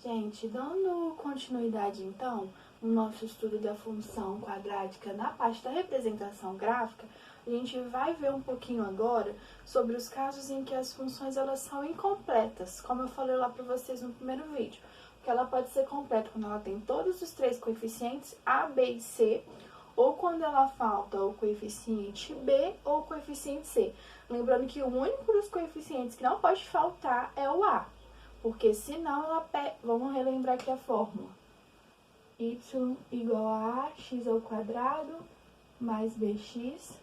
Gente, dando continuidade então no nosso estudo da função quadrática na parte da representação gráfica, a gente vai ver um pouquinho agora sobre os casos em que as funções elas são incompletas, como eu falei lá para vocês no primeiro vídeo, que ela pode ser completa quando ela tem todos os três coeficientes A, B e C, ou quando ela falta o coeficiente B ou o coeficiente C. Lembrando que o único dos coeficientes que não pode faltar é o A, porque senão ela vamos relembrar aqui a fórmula. Y igual a x ao quadrado mais bx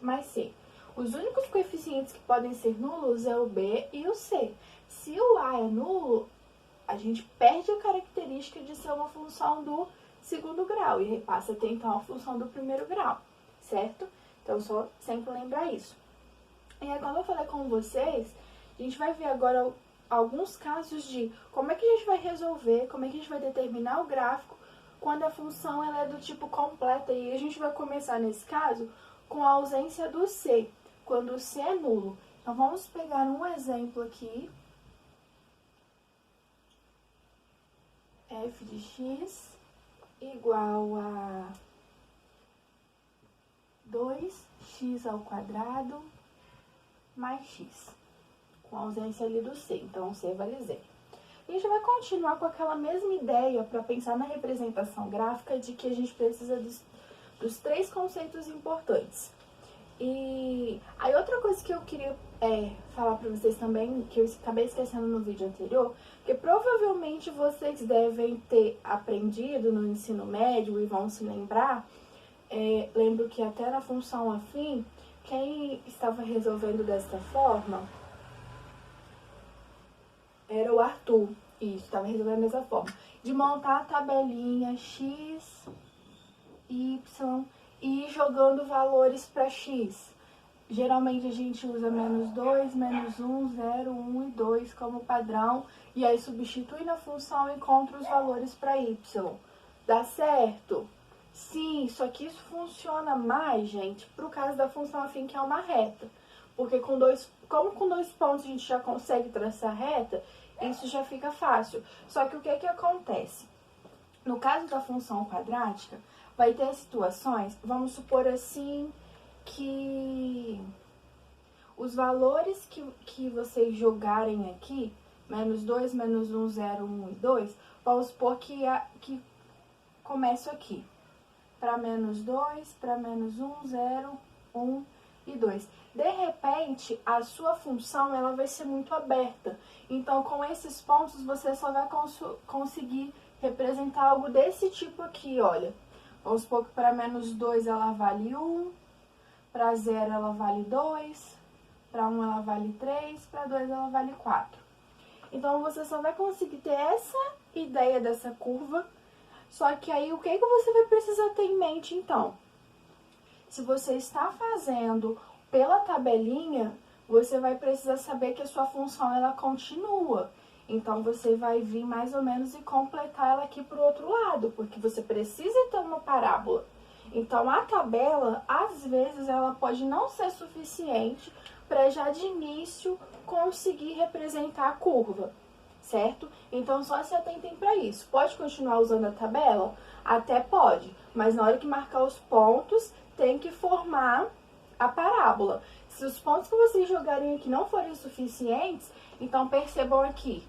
mais c. Os únicos coeficientes que podem ser nulos é o b e o c. Se o a é nulo, a gente perde a característica de ser uma função do segundo grau e repassa a ter então a função do primeiro grau, certo? Então só sempre lembrar isso. E aí, quando eu falei com vocês, a gente vai ver agora alguns casos de como é que a gente vai resolver, como é que a gente vai determinar o gráfico quando a função ela é do tipo completa. E a gente vai começar nesse caso com a ausência do c, quando o c é nulo. Então vamos pegar um exemplo aqui. F de x igual a 2x ao quadrado mais x, com a ausência ali do c, então c vale zero. A gente vai continuar com aquela mesma ideia para pensar na representação gráfica de que a gente precisa dos três conceitos importantes. E aí outra coisa que eu queria falar para vocês também, que eu acabei esquecendo no vídeo anterior, que provavelmente vocês devem ter aprendido no ensino médio e vão se lembrar, lembro que até na função afim, quem estava resolvendo dessa forma era o Arthur. Isso, estava resolvendo da mesma forma. De montar a tabelinha x, y e ir jogando valores para x. Geralmente a gente usa -2, -1, 0, 1 e 2 como padrão. E aí substitui na função e encontra os valores para y. Dá certo? Sim, só que isso funciona mais, gente, para o caso da função afim, que é uma reta. Porque como com dois pontos a gente já consegue traçar reta, isso já fica fácil. Só que o que acontece? No caso da função quadrática, vai ter situações, vamos supor assim, que os valores que vocês jogarem aqui, -2, -1, 0, 1 e 2, vamos supor que começo aqui. Para -2, para -1, 0, 1 e 2. De repente, a sua função ela vai ser muito aberta. Então, com esses pontos, você só vai conseguir representar algo desse tipo aqui, olha. Vamos supor que para -2 ela vale 1, para 0 ela vale 2, para 1 ela vale 3, para 2 ela vale 4. Então, você só vai conseguir ter essa ideia dessa curva. Só que aí, o que você vai precisar ter em mente, então? Se você está fazendo pela tabelinha, você vai precisar saber que a sua função, ela continua. Então, você vai vir mais ou menos e completar ela aqui para o outro lado, porque você precisa ter uma parábola. Então, a tabela, às vezes, ela pode não ser suficiente para já de início conseguir representar a curva. Certo? Então, só se atentem para isso. Pode continuar usando a tabela? Até pode, mas na hora que marcar os pontos, tem que formar a parábola. Se os pontos que vocês jogarem aqui não forem suficientes, então percebam aqui,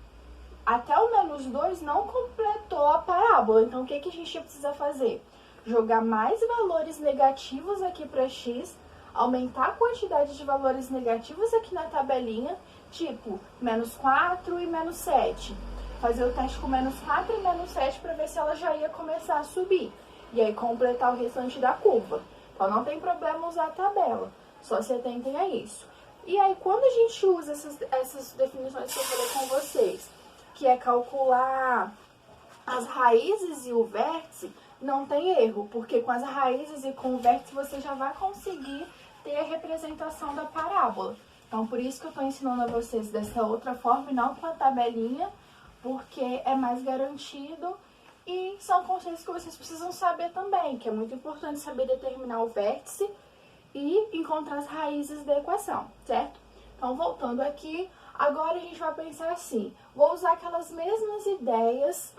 até o -2 não completou a parábola. Então, o que a gente precisa fazer? Jogar mais valores negativos aqui para x, aumentar a quantidade de valores negativos aqui na tabelinha, tipo -4 e -7. Fazer o teste com -4 e -7 para ver se ela já ia começar a subir. E aí completar o restante da curva. Então não tem problema usar a tabela, só se atentem a isso. E aí quando a gente usa essas definições que eu falei com vocês, que é calcular as raízes e o vértice, não tem erro, porque com as raízes e com o vértice você já vai conseguir ter a representação da parábola. Então, por isso que eu estou ensinando a vocês dessa outra forma e não com a tabelinha, porque é mais garantido e são conceitos que vocês precisam saber também, que é muito importante saber determinar o vértice e encontrar as raízes da equação, certo? Então, voltando aqui, agora a gente vai pensar assim, vou usar aquelas mesmas ideias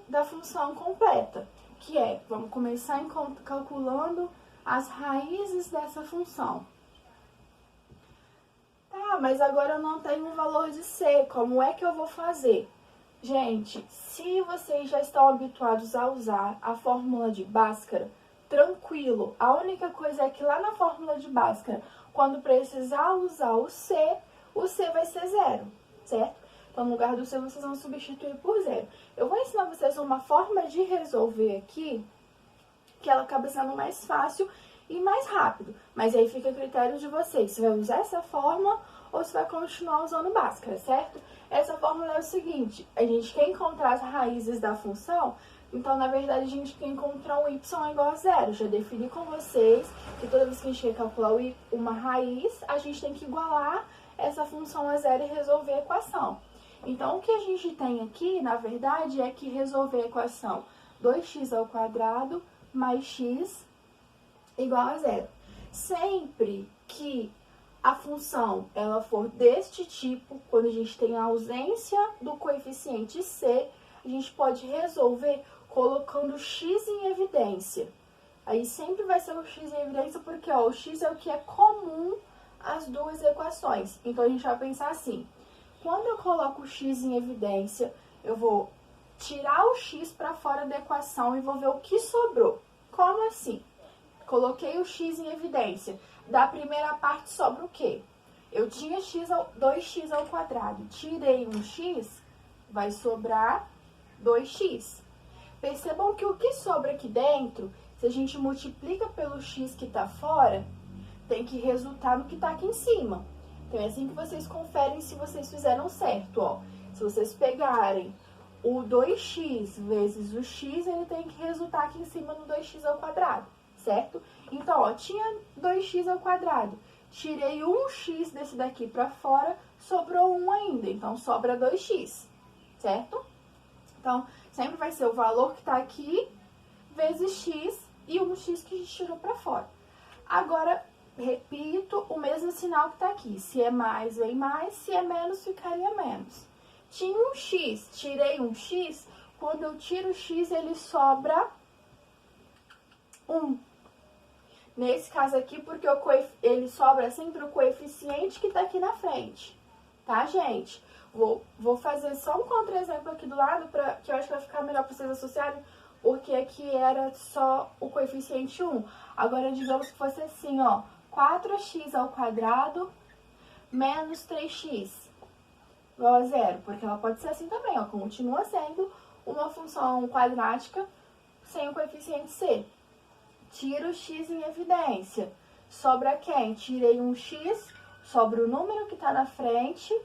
da função completa, que é, vamos começar calculando as raízes dessa função. Tá, mas agora eu não tenho um valor de C, como é que eu vou fazer? Gente, se vocês já estão habituados a usar a fórmula de Bhaskara, tranquilo. A única coisa é que lá na fórmula de Bhaskara, quando precisar usar o C vai ser 0, certo? Então, no lugar do C, vocês vão substituir por 0. Eu vou ensinar vocês uma forma de resolver aqui, que ela acaba sendo mais fácil e mais rápido. Mas aí fica a critério de vocês, se vai usar essa fórmula ou se vai continuar usando Bhaskara, certo? Essa fórmula é o seguinte, a gente quer encontrar as raízes da função, então, na verdade, a gente quer encontrar um y igual a 0. Já defini com vocês que toda vez que a gente quer calcular uma raiz, a gente tem que igualar essa função a 0 e resolver a equação. Então, o que a gente tem aqui, na verdade, é que resolver a equação 2x² mais x igual a 0. Sempre que a função ela for deste tipo, quando a gente tem a ausência do coeficiente c, a gente pode resolver colocando x em evidência. Aí sempre vai ser o x em evidência porque ó, o x é o que é comum às duas equações. Então, a gente vai pensar assim, quando eu coloco o x em evidência, eu vou tirar o x para fora da equação e vou ver o que sobrou. Como assim? Coloquei o x em evidência. Da primeira parte sobra o quê? Eu tinha 2x². Tirei um x, vai sobrar 2x. Percebam que o que sobra aqui dentro, se a gente multiplica pelo x que está fora, tem que resultar no que está aqui em cima. Então, é assim que vocês conferem se vocês fizeram certo, ó. Se vocês pegarem o 2x vezes o x, ele tem que resultar aqui em cima no 2x², certo? Então, ó, tinha 2x². Tirei um x desse daqui para fora, sobrou 1 ainda. Então, sobra 2x, certo? Então, sempre vai ser o valor que está aqui, vezes x, e um x que a gente tirou para fora. Agora, repito o mesmo sinal que está aqui. Se é mais, vem mais. Se é menos, ficaria menos. Tinha um x, tirei um x. Quando eu tiro o x, ele sobra 1. Nesse caso aqui, porque ele sobra sempre o coeficiente que está aqui na frente. Tá, gente? Vou fazer só um contra-exemplo aqui do lado, que eu acho que vai ficar melhor para vocês associarem, porque aqui era só o coeficiente 1. Agora, digamos que fosse assim, ó, 4x² menos 3x igual a 0, porque ela pode ser assim também, ó, continua sendo uma função quadrática sem o coeficiente c. Tiro o x em evidência. Sobra quem? Tirei um x, sobra o número que está na frente,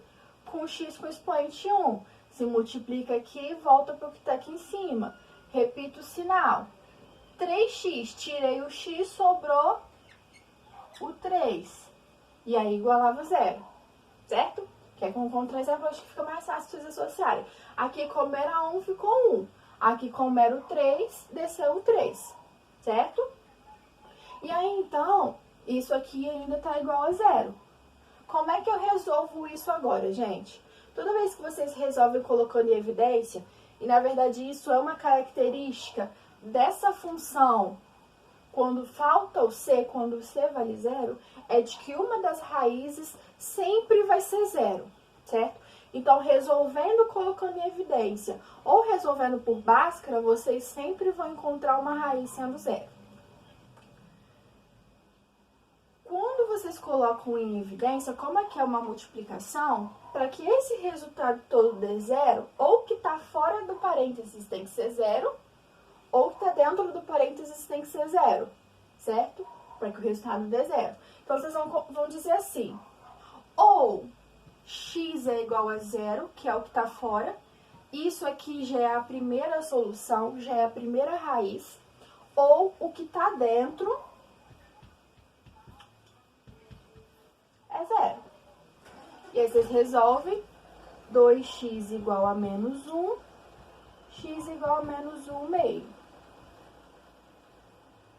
com x com expoente 1. Se multiplica aqui e volta para o que está aqui em cima. Repito o sinal. 3x, tirei o x, sobrou o 3. E aí igualava 0, certo? Que é com o contra-exemplo, acho que fica mais fácil vocês associarem. Aqui, como era 1, ficou 1. Aqui, como era o 3, desceu o 3, certo? E aí, então, isso aqui ainda está igual a 0. Como é que eu resolvo isso agora, gente? Toda vez que vocês resolvem colocando em evidência, e na verdade isso é uma característica dessa função, quando falta o c, quando o c vale 0, é de que uma das raízes sempre vai ser 0, certo? Então, resolvendo colocando em evidência ou resolvendo por Bhaskara, vocês sempre vão encontrar uma raiz sendo 0. Quando vocês colocam em evidência, como é que é uma multiplicação, para que esse resultado todo dê 0, ou que está fora do parênteses tem que ser 0, ou que está dentro do parênteses tem que ser 0, certo? Para que o resultado dê 0. Então, vocês vão dizer assim, ou x é igual a 0, que é o que está fora, isso aqui já é a primeira solução, já é a primeira raiz, ou o que está dentro é 0. E aí vocês resolvem 2x igual a menos 1, x igual a menos 1 meio.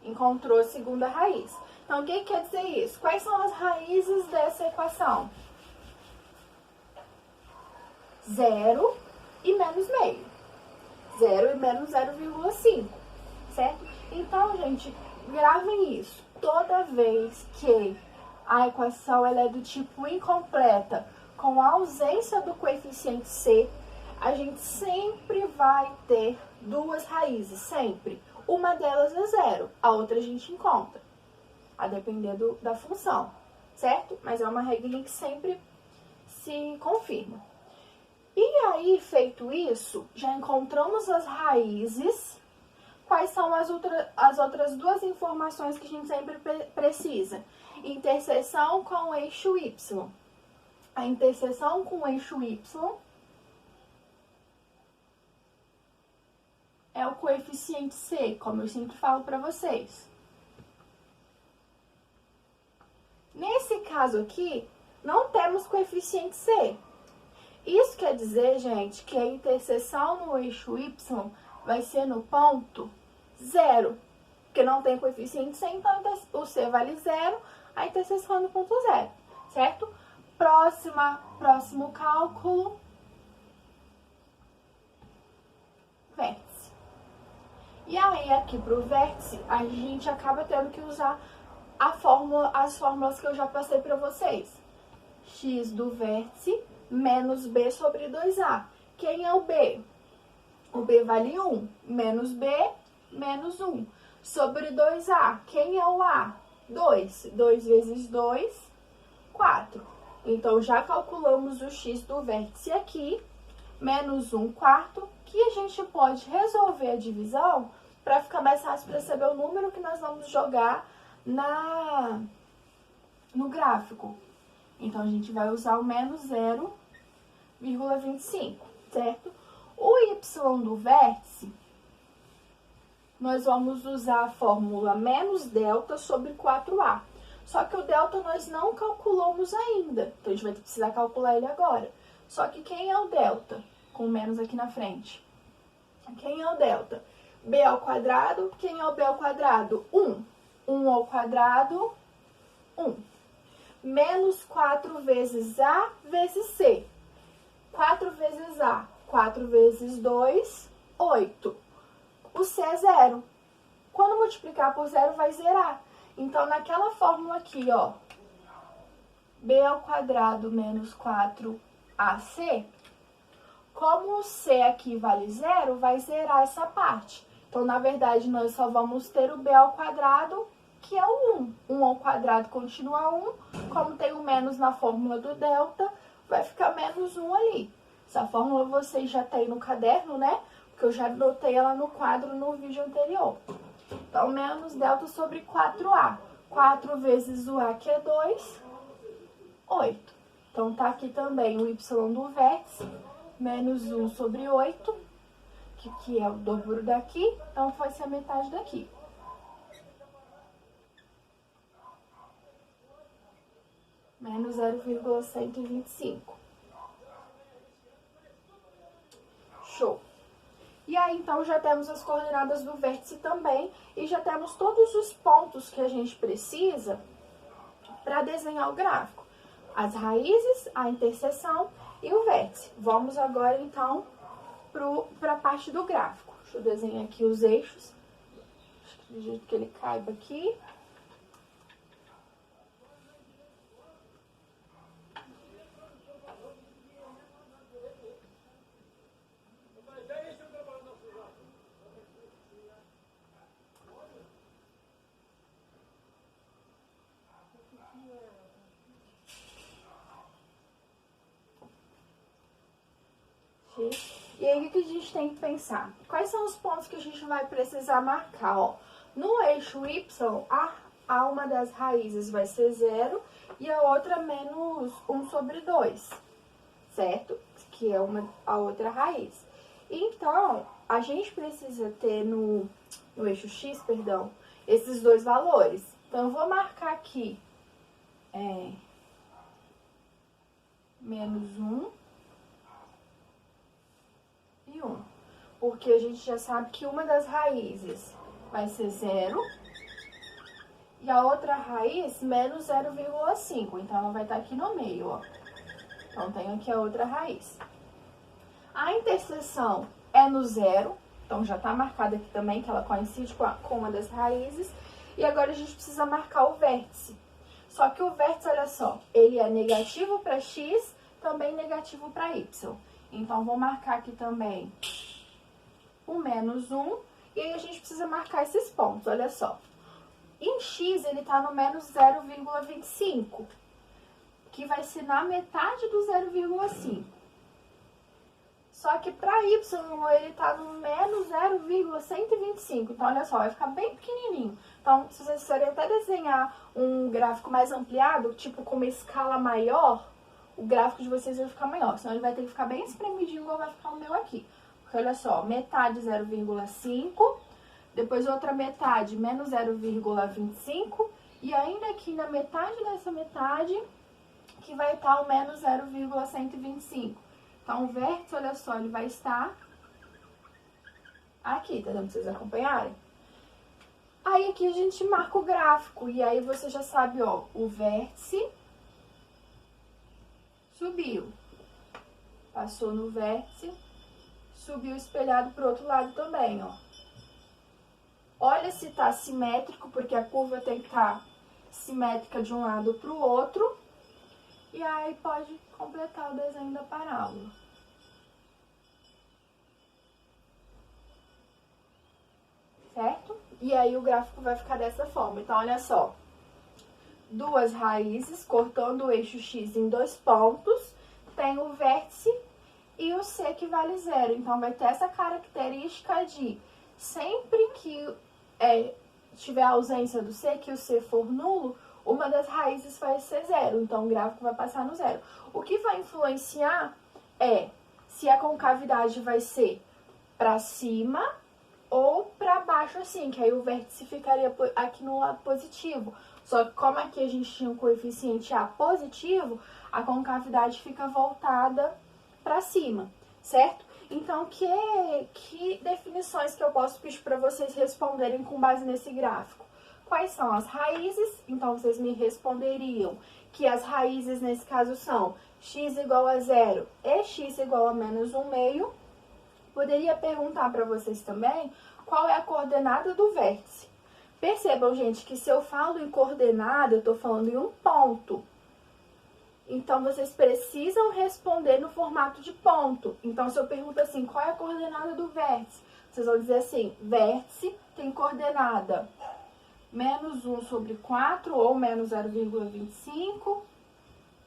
Encontrou a segunda raiz. Então, o que quer dizer isso? Quais são as raízes dessa equação? 0 e menos meio. 0 e menos 0,5, certo? Então, gente, gravem isso. Toda vez que a equação ela é do tipo incompleta, com a ausência do coeficiente c, a gente sempre vai ter duas raízes, sempre. Uma delas é 0, a outra a gente encontra, a depender da função, certo? Mas é uma regrinha que sempre se confirma. E aí, feito isso, já encontramos as raízes. Quais são as outras duas informações que a gente sempre precisa? Interseção com o eixo y. A interseção com o eixo y é o coeficiente c, como eu sempre falo para vocês. Nesse caso aqui, não temos coeficiente c. Isso quer dizer, gente, que a interseção no eixo y vai ser no ponto 0, porque não tem coeficiente c, então o c vale 0, a interseção é no ponto 0, certo? Próximo cálculo, vértice. E aí, aqui para o vértice, a gente acaba tendo que usar as fórmulas que eu já passei para vocês. X do vértice menos b sobre 2a. Quem é o b? O b vale 1, menos b, menos 1. Sobre 2a, quem é o a? 2. 2 vezes 2, 4. Então, já calculamos o x do vértice aqui, menos 1 quarto, que a gente pode resolver a divisão para ficar mais fácil para saber o número que nós vamos jogar no gráfico. Então, a gente vai usar o menos 0,25, certo? O y do vértice, nós vamos usar a fórmula menos delta sobre 4a. Só que o delta nós não calculamos ainda, então a gente vai precisar calcular ele agora. Só que quem é o delta? Com menos aqui na frente. Quem é o delta? B ao quadrado. Quem é o B ao quadrado? 1. 1 ao quadrado, 1. Menos 4 vezes A vezes C. 4 vezes A, 4 vezes 2, 8. O C é 0. Quando multiplicar por 0, vai zerar. Então, naquela fórmula aqui, ó, B ao quadrado menos 4AC, como o C aqui vale 0, vai zerar essa parte. Então, na verdade, nós só vamos ter o B ao quadrado, que é o 1. 1 ao quadrado continua 1. Como tem o menos na fórmula do delta, vai ficar menos 1 ali. Essa fórmula vocês já têm no caderno, né? Porque eu já anotei ela no quadro no vídeo anterior. Então, menos delta sobre 4A. 4 vezes o A, que é 2, 8. Então, tá aqui também o y do vértice, menos 1 sobre 8, que é o dobro daqui, então vai ser a metade daqui. Menos 0,125. Show! E aí, então, já temos as coordenadas do vértice também e já temos todos os pontos que a gente precisa para desenhar o gráfico. As raízes, a interseção e o vértice. Vamos agora, então, para a parte do gráfico. Deixa eu desenhar aqui os eixos, do jeito que ele caiba aqui. E aí, o que a gente tem que pensar? Quais são os pontos que a gente vai precisar marcar? Ó, no eixo Y, a uma das raízes vai ser 0 e a outra menos 1 sobre 2, certo? Que é a outra raiz. Então, a gente precisa ter no eixo X, perdão, esses dois valores. Então, eu vou marcar aqui menos 1 e 1. Porque a gente já sabe que uma das raízes vai ser 0 e a outra raiz menos 0,5. Então, ela vai estar aqui no meio, ó. Então, tem aqui a outra raiz. A interseção é no zero, então já está marcada aqui também, que ela coincide com uma das raízes. E agora a gente precisa marcar o vértice. Só que o vértice, olha só, ele é negativo para x, também negativo para y. Então, vou marcar aqui também o menos 1. E aí a gente precisa marcar esses pontos, olha só. Em x, ele está no menos 0,25, que vai ser na metade do 0,5. Só que para y, ele está no menos 0,125. Então, olha só, vai ficar bem pequenininho. Então, se vocês quiserem até desenhar um gráfico mais ampliado, tipo com uma escala maior, o gráfico de vocês vai ficar maior. Senão, ele vai ter que ficar bem espremidinho, igual vai ficar o meu aqui. Porque, olha só, metade 0,5, depois outra metade menos 0,25, e ainda aqui na metade dessa metade, que vai estar o menos 0,125. Então, o vértice, olha só, ele vai estar aqui, tá dando pra vocês acompanharem? Aí, aqui a gente marca o gráfico, e aí você já sabe, ó, o vértice subiu, passou no vértice, subiu espelhado pro outro lado também, ó. Olha se tá simétrico, porque a curva tem que estar simétrica de um lado pro outro, e aí pode completar o desenho da parábola. Certo? E aí o gráfico vai ficar dessa forma. Então, olha só. Duas raízes, cortando o eixo x em dois pontos. Tem o vértice e o c que vale 0. Então, vai ter essa característica de sempre que tiver a ausência do c, que o c for nulo, uma das raízes vai ser 0, então o gráfico vai passar no 0. O que vai influenciar é se a concavidade vai ser para cima ou para baixo assim, que aí o vértice ficaria aqui no lado positivo. Só que como aqui a gente tinha um coeficiente A positivo, a concavidade fica voltada para cima, certo? Então, que definições que eu posso pedir para vocês responderem com base nesse gráfico? Quais são as raízes? Então, vocês me responderiam que as raízes, nesse caso, são x igual a 0 e x igual a menos 1/2. Poderia perguntar para vocês também qual é a coordenada do vértice. Percebam, gente, que se eu falo em coordenada, eu estou falando em um ponto. Então, vocês precisam responder no formato de ponto. Então, se eu pergunto assim, qual é a coordenada do vértice? Vocês vão dizer assim, vértice tem coordenada menos 1 sobre 4, ou menos 0,25,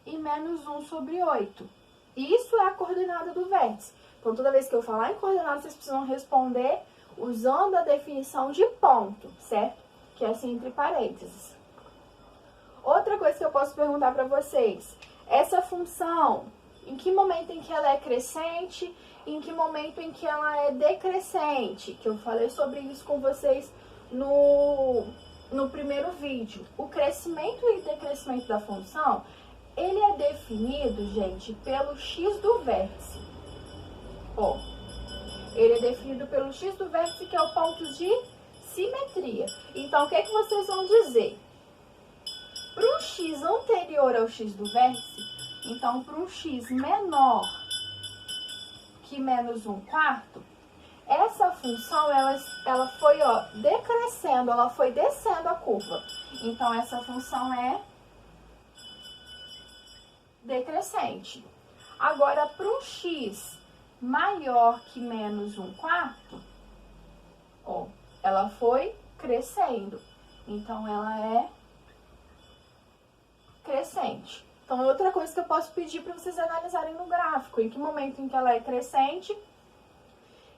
e menos 1 sobre 8. Isso é a coordenada do vértice. Então, toda vez que eu falar em coordenada, vocês precisam responder usando a definição de ponto, certo? Que é assim entre parênteses. Outra coisa que eu posso perguntar para vocês, essa função, em que momento em que ela é crescente, em que momento em que ela é decrescente, que eu falei sobre isso com vocês no primeiro vídeo. O crescimento e decrescimento da função, ele é definido, gente, pelo x do vértice. Ó, ele é definido pelo x do vértice, que é o ponto de simetria. Então, o que é que vocês vão dizer? Para um x anterior ao x do vértice, então, para um x menor que menos 1/4, essa função, ela foi, ó, decrescendo, ela foi descendo a curva. Então, essa função é decrescente. Agora, para um x maior que menos 1/4, ó, ela foi crescendo. Então, ela é crescente. Então, outra coisa que eu posso pedir para vocês analisarem no gráfico, em que momento em que ela é crescente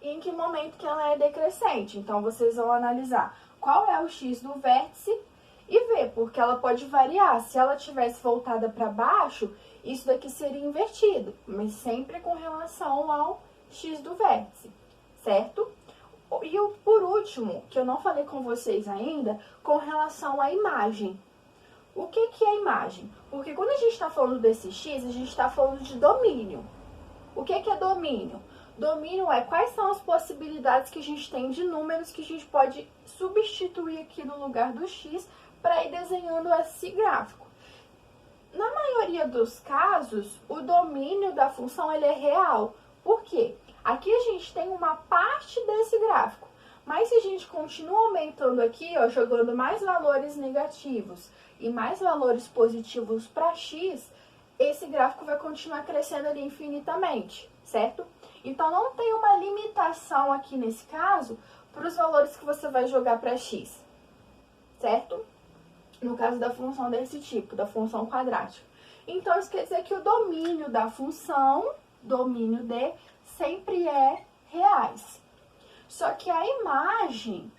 e em que momento que ela é decrescente. Então, vocês vão analisar qual é o x do vértice e ver, porque ela pode variar. Se ela tivesse voltada para baixo, isso daqui seria invertido, mas sempre com relação ao x do vértice, certo? E por último, que eu não falei com vocês ainda, com relação à imagem. O que é a imagem? Porque quando a gente está falando desse x, a gente está falando de domínio. O que é domínio? Domínio é quais são as possibilidades que a gente tem de números que a gente pode substituir aqui no lugar do x para ir desenhando esse gráfico. Na maioria dos casos, o domínio da função ele é real. Por quê? Aqui a gente tem uma parte desse gráfico, mas se a gente continua aumentando aqui, ó, jogando mais valores negativos e mais valores positivos para x, esse gráfico vai continuar crescendo ali infinitamente, certo? Então, não tem uma limitação aqui nesse caso para os valores que você vai jogar para x, certo? No caso da função desse tipo, da função quadrática. Então, isso quer dizer que o domínio da função, domínio D, sempre é reais. Só que a imagem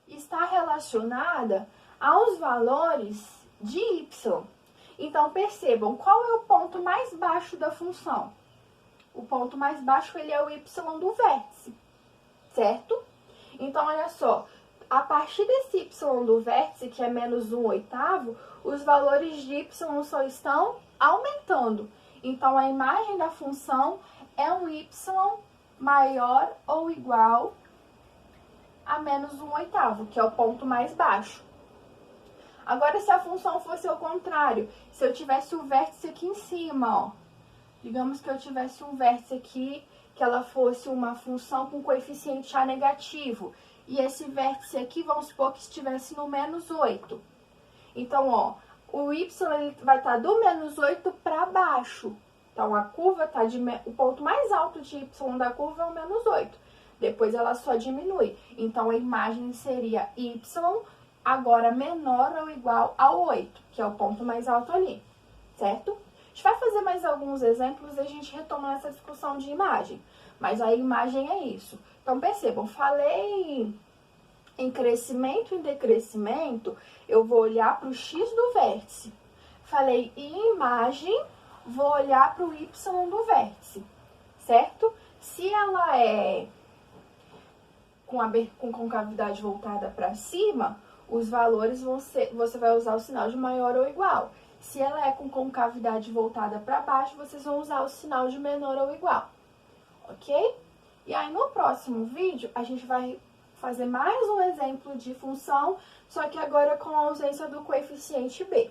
está relacionada aos valores de y. Então, percebam, qual é o ponto mais baixo da função? O ponto mais baixo, ele é o y do vértice, certo? Então, olha só, a partir desse y do vértice, que é menos 1/8, os valores de y só estão aumentando. Então, a imagem da função é um y maior ou igual a menos 1/8, que é o ponto mais baixo. Agora, se a função fosse ao contrário, se eu tivesse o vértice aqui em cima, ó, digamos que eu tivesse um vértice aqui, que ela fosse uma função com coeficiente a negativo, e esse vértice aqui, vamos supor que estivesse no menos 8. Então, ó, o y ele vai estar do menos 8 para baixo. Então, a curva está o ponto mais alto de y da curva é o menos 8. Depois, ela só diminui. Então, a imagem seria y agora menor ou igual a 8, que é o ponto mais alto ali, certo? A gente vai fazer mais alguns exemplos e a gente retoma essa discussão de imagem. Mas a imagem é isso. Então, percebam, falei em crescimento e decrescimento, eu vou olhar para o x do vértice. Falei em imagem, vou olhar para o y do vértice, certo? Se ela é com concavidade voltada para cima, os valores você vai usar o sinal de maior ou igual. Se ela é com concavidade voltada para baixo, vocês vão usar o sinal de menor ou igual, ok? E aí, no próximo vídeo, a gente vai fazer mais um exemplo de função, só que agora com a ausência do coeficiente b.